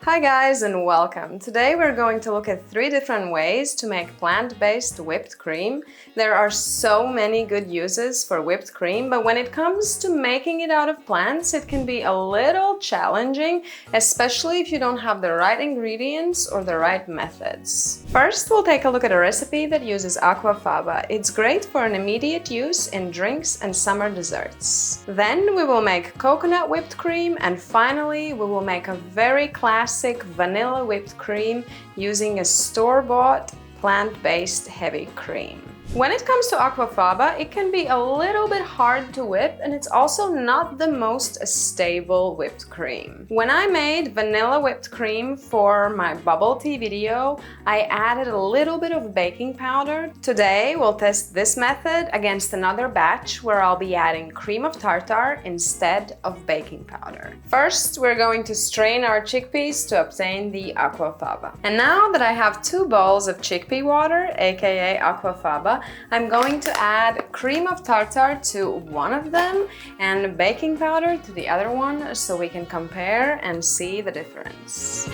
Hi guys and welcome! Today we're going to look at 3 different ways to make plant-based whipped cream. There are so many good uses for whipped cream, but when it comes to making it out of plants, it can be a little challenging, especially if you don't have the right ingredients or the right methods. First, we'll take a look at a recipe that uses aqua faba. It's great for an immediate use in drinks and summer desserts. Then we will make coconut whipped cream, and finally we will make a very classic vanilla whipped cream using a store-bought plant-based heavy cream. When it comes to aqua faba, it can be a little bit hard to whip, and it's also not the most stable whipped cream. When I made vanilla whipped cream for my bubble tea video, I added a little bit of baking powder. Today we'll test this method against another batch where I'll be adding cream of tartar instead of baking powder. First, we're going to strain our chickpeas to obtain the aqua faba. And now that I have 2 bowls of chickpea water, aka aqua faba, I'm going to add cream of tartar to one of them and baking powder to the other one so we can compare and see the difference.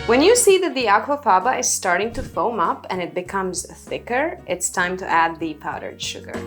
When you see that the aqua faba is starting to foam up and it becomes thicker, it's time to add the powdered sugar.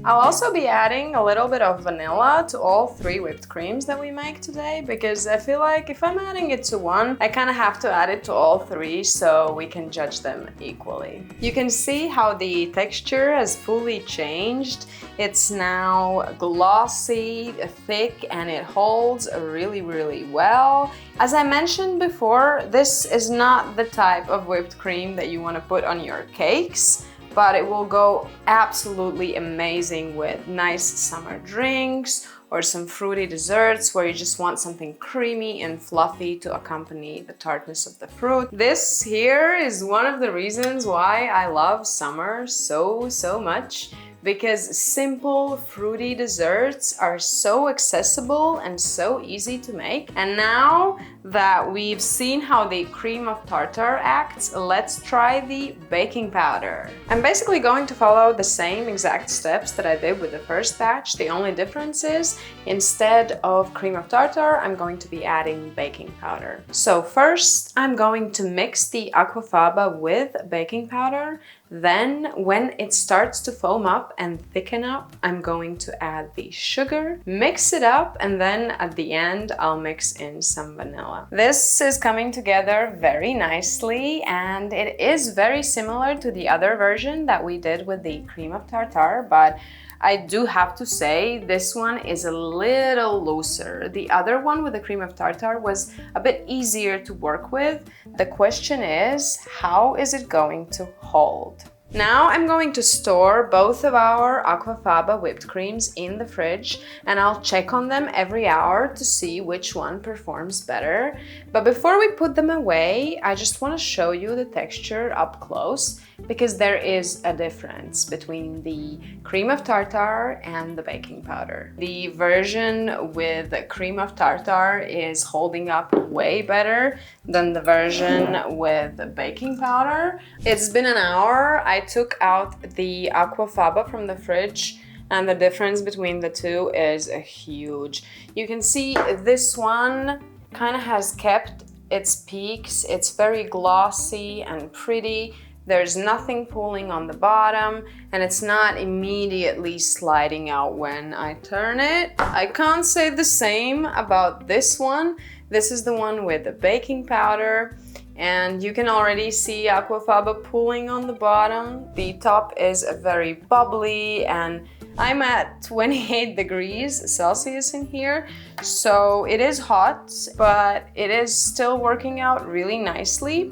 I'll also be adding a little bit of vanilla to all 3 whipped creams that we make today, because I feel like if I'm adding it to one, I kind of have to add it to all 3 so we can judge them equally. You can see how the texture has fully changed. It's now glossy, thick, and it holds really well. As I mentioned before, this is not the type of whipped cream that you want to put on your cakes, but it will go absolutely amazing with nice summer drinks or some fruity desserts where you just want something creamy and fluffy to accompany the tartness of the fruit. This here is one of the reasons why I love summer so much, because simple fruity desserts are so accessible and so easy to make. And now that we've seen how the cream of tartar acts, let's try the baking powder. I'm basically going to follow the same exact steps that I did with the first batch. The only difference is, instead of cream of tartar, I'm going to be adding baking powder. So first, I'm going to mix the aqua faba with baking powder. Then, when it starts to foam up and thicken up, I'm going to add the sugar, mix it up, and then at the end, I'll mix in some vanilla. This is coming together very nicely, and it is very similar to the other version that we did with the cream of tartar, but I do have to say this one is a little looser. The other one with the cream of tartar was a bit easier to work with. The question is, how is it going to hold? Now I'm going to store both of our aqua faba whipped creams in the fridge, and I'll check on them every hour to see which one performs better. But before we put them away, I just want to show you the texture up close, because there is a difference between the cream of tartar and the baking powder. The version with the cream of tartar is holding up way better than the version with the baking powder. It's been an hour. I took out the aqua faba from the fridge, and the difference between the two is huge. You can see this one kind of has kept its peaks. It's very glossy and pretty. There's nothing pulling on the bottom, and it's not immediately sliding out when I turn it. I can't say the same about this one. This is the one with the baking powder, and you can already see aqua faba pulling on the bottom. The top is very bubbly, and I'm at 28 degrees Celsius in here, so it is hot, but it is still working out really nicely.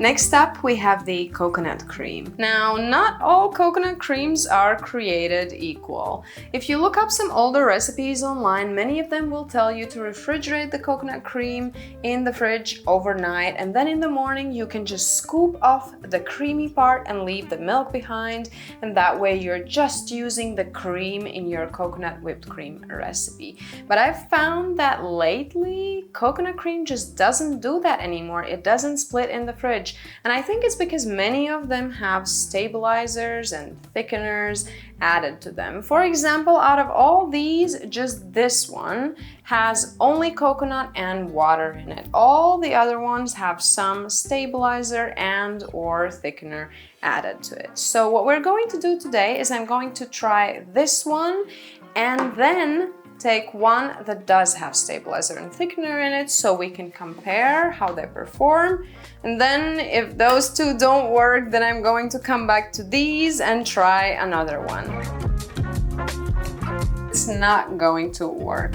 Next up, we have the coconut cream. Now, not all coconut creams are created equal. If you look up some older recipes online, many of them will tell you to refrigerate the coconut cream in the fridge overnight, and then in the morning you can just scoop off the creamy part and leave the milk behind, and that way you're just using the cream in your coconut whipped cream recipe. But I've found that lately, coconut cream just doesn't do that anymore. It doesn't split in the fridge. sandwich. And I think it's because many of them have stabilizers and thickeners added to them. For example, out of all these, just this one has only coconut and water in it. All the other ones have some stabilizer and or thickener added to it. So what we're going to do today is I'm going to try this one and then take one that does have stabilizer and thickener in it so we can compare how they perform. And then if those two don't work, then I'm going to come back to these and try another one. It's not going to work.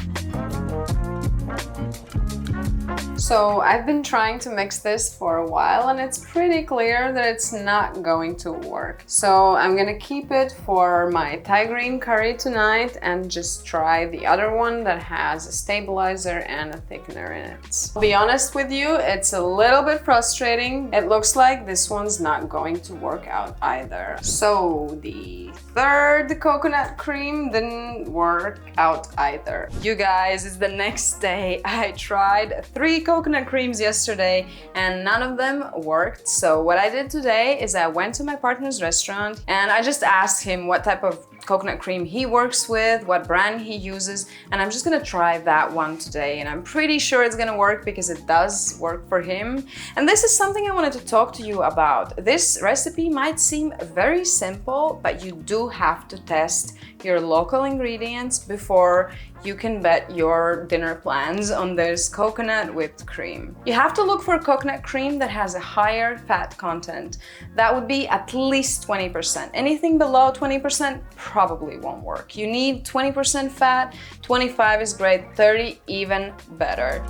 So I've been trying to mix this for a while and it's pretty clear that it's not going to work. So I'm gonna keep it for my Thai green curry tonight and just try the other one that has a stabilizer and a thickener in it. I'll be honest with you, it's a little bit frustrating. It looks like this one's not going to work out either. So the third coconut cream didn't work out either. You guys, it's the next day. I tried 3 coconut creams yesterday and none of them worked. So what I did today is I went to my partner's restaurant and I just asked him what type of coconut cream he works with, what brand he uses, and I'm just gonna try that one today, and I'm pretty sure it's gonna work because it does work for him. And this is something I wanted to talk to you about. This recipe might seem very simple, but you do have to test your local ingredients before you can bet your dinner plans on this coconut whipped cream. You have to look for coconut cream that has a higher fat content. That would be at least 20%. Anything below 20% probably won't work. You need 20% fat, 25 is great, 30 even better.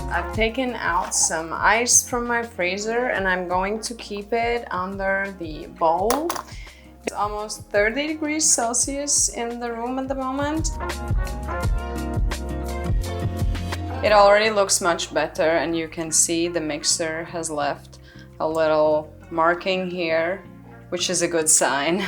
I've taken out some ice from my freezer and I'm going to keep it under the bowl. It's almost 30 degrees Celsius in the room at the moment. It already looks much better and you can see the mixer has left a little marking here, which is a good sign.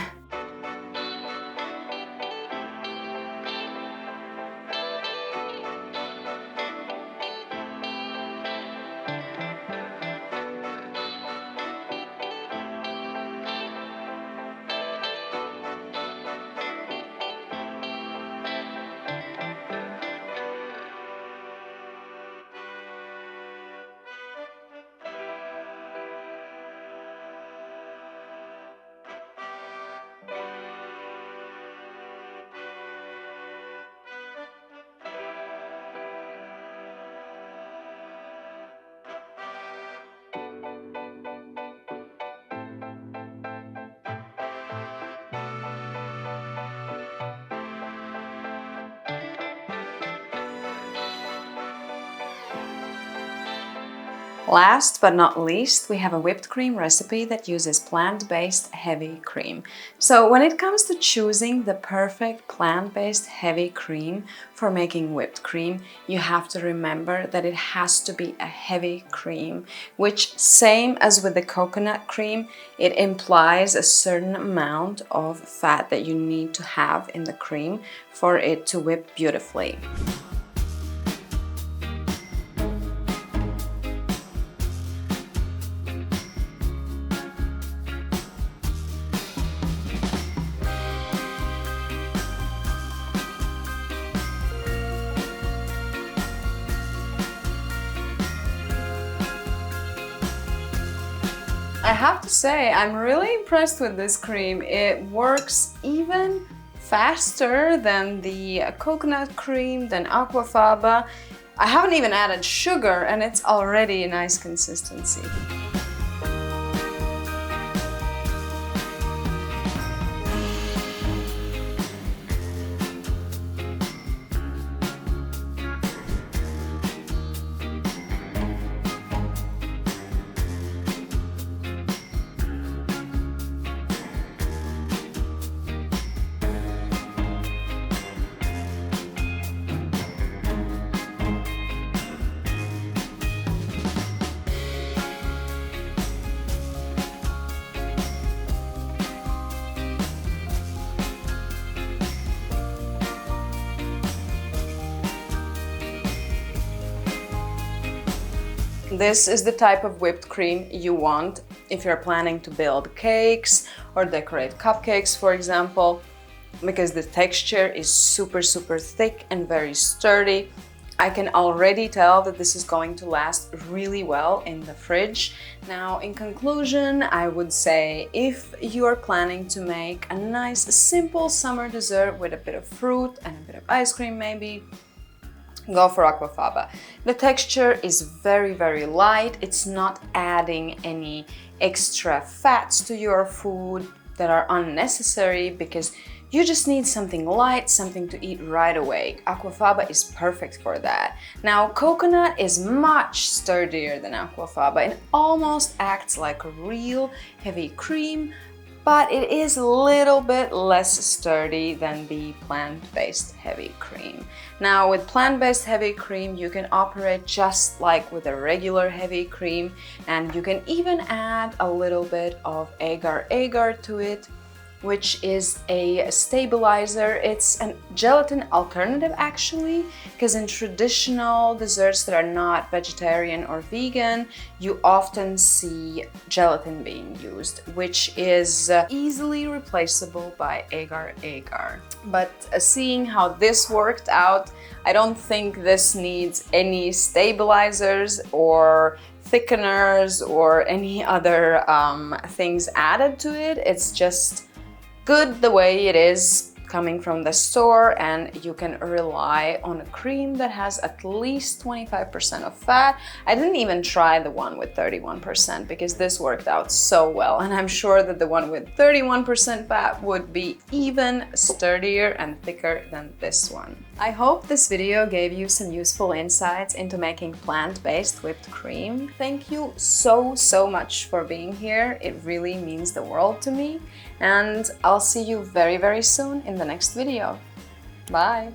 Last but not least, we have a whipped cream recipe that uses plant-based heavy cream. So when it comes to choosing the perfect plant-based heavy cream for making whipped cream, you have to remember that it has to be a heavy cream, which, same as with the coconut cream, it implies a certain amount of fat that you need to have in the cream for it to whip beautifully. I have to say, I'm really impressed with this cream. It works even faster than the coconut cream, than aqua faba. I haven't even added sugar and it's already a nice consistency. This is the type of whipped cream you want if you're planning to build cakes or decorate cupcakes, for example, because the texture is super thick and very sturdy. I can already tell that this is going to last really well in the fridge. Now, in conclusion, I would say if you're planning to make a nice, simple summer dessert with a bit of fruit and a bit of ice cream maybe, go for aqua faba. The texture is very light. It's not adding any extra fats to your food that are unnecessary, because you just need something light, something to eat right away. Aqua faba is perfect for that. Now, coconut is much sturdier than aqua faba. It almost acts like a real heavy cream, but it is a little bit less sturdy than the plant-based heavy cream. Now, with plant-based heavy cream, you can operate just like with a regular heavy cream, and you can even add a little bit of agar-agar to it, which is a stabilizer. It's a gelatin alternative actually, because in traditional desserts that are not vegetarian or vegan, you often see gelatin being used, which is easily replaceable by agar-agar. But seeing how this worked out, I don't think this needs any stabilizers or thickeners or any other things added to it. It's just good the way it is coming from the store, and you can rely on a cream that has at least 25% of fat. I didn't even try the one with 31% because this worked out so well, and I'm sure that the one with 31% fat would be even sturdier and thicker than this one. I hope this video gave you some useful insights into making plant-based whipped cream. Thank you so much for being here. It really means the world to me, and I'll see you very soon in the next video. Bye!